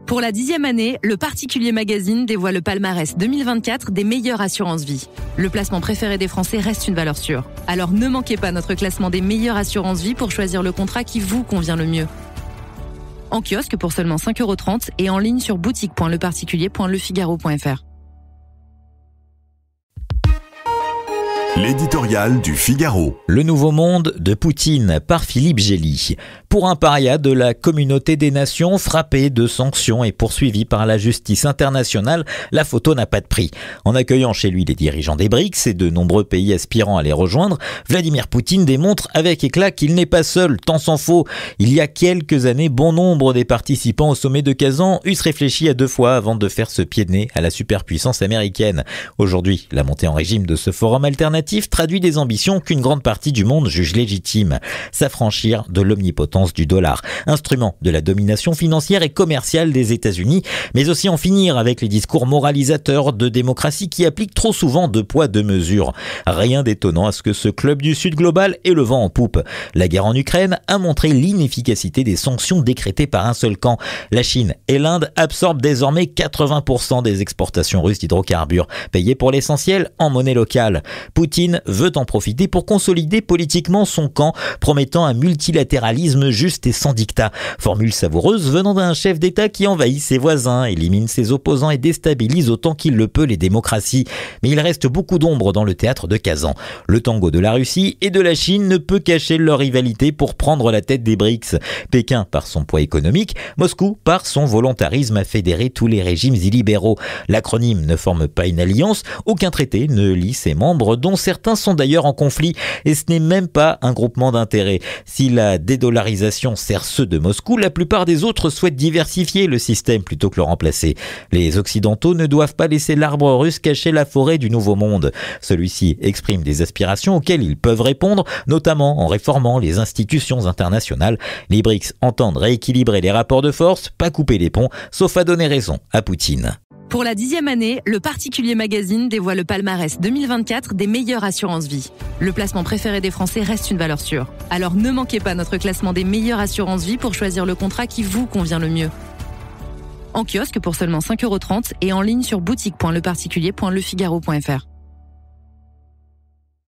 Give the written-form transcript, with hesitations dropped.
Pour la 10e année, le Particulier Magazine dévoile le palmarès 2024 des meilleures assurances-vie. Le placement préféré des Français reste une valeur sûre. Alors ne manquez pas notre classement des meilleures assurances-vie pour choisir le contrat qui vous convient le mieux. En kiosque pour seulement 5,30 € et en ligne sur boutique.leparticulier.lefigaro.fr. L'éditorial du Figaro. Le nouveau monde de Poutine par Philippe Gély. Pour un paria de la communauté des nations frappé de sanctions et poursuivi par la justice internationale, la photo n'a pas de prix. En accueillant chez lui les dirigeants des BRICS et de nombreux pays aspirant à les rejoindre, Vladimir Poutine démontre avec éclat qu'il n'est pas seul, tant s'en faut. Il y a quelques années, bon nombre des participants au sommet de Kazan eussent réfléchi à 2 fois avant de faire ce pied de nez à la superpuissance américaine. Aujourd'hui, la montée en régime de ce forum alternatif traduit des ambitions qu'une grande partie du monde juge légitimes. S'affranchir de l'omnipotence du dollar, instrument de la domination financière et commerciale des États-Unis, mais aussi en finir avec les discours moralisateurs de démocratie qui appliquent trop souvent 2 poids 2 mesures. Rien d'étonnant à ce que ce club du Sud global ait le vent en poupe. La guerre en Ukraine a montré l'inefficacité des sanctions décrétées par un seul camp. La Chine et l'Inde absorbent désormais 80% des exportations russes d'hydrocarbures, payées pour l'essentiel en monnaie locale. Poutine veut en profiter pour consolider politiquement son camp, promettant un multilatéralisme juste et sans dictat. Formule savoureuse venant d'un chef d'État qui envahit ses voisins, élimine ses opposants et déstabilise autant qu'il le peut les démocraties. Mais il reste beaucoup d'ombre dans le théâtre de Kazan. Le tango de la Russie et de la Chine ne peut cacher leur rivalité pour prendre la tête des BRICS. Pékin par son poids économique, Moscou par son volontarisme à fédérer tous les régimes illibéraux. L'acronyme ne forme pas une alliance, aucun traité ne lie ses membres, dont certains sont d'ailleurs en conflit, et ce n'est même pas un groupement d'intérêts. Si la dédollarisation sert ceux de Moscou, la plupart des autres souhaitent diversifier le système plutôt que le remplacer. Les Occidentaux ne doivent pas laisser l'arbre russe cacher la forêt du Nouveau Monde. Celui-ci exprime des aspirations auxquelles ils peuvent répondre, notamment en réformant les institutions internationales. Les BRICS entendent rééquilibrer les rapports de force, pas couper les ponts, sauf à donner raison à Poutine. Pour la 10e année, le Particulier Magazine dévoile le palmarès 2024 des meilleures assurances-vie. Le placement préféré des Français reste une valeur sûre. Alors ne manquez pas notre classement des meilleures assurances-vie pour choisir le contrat qui vous convient le mieux. En kiosque pour seulement 5,30 € et en ligne sur boutique.leparticulier.lefigaro.fr.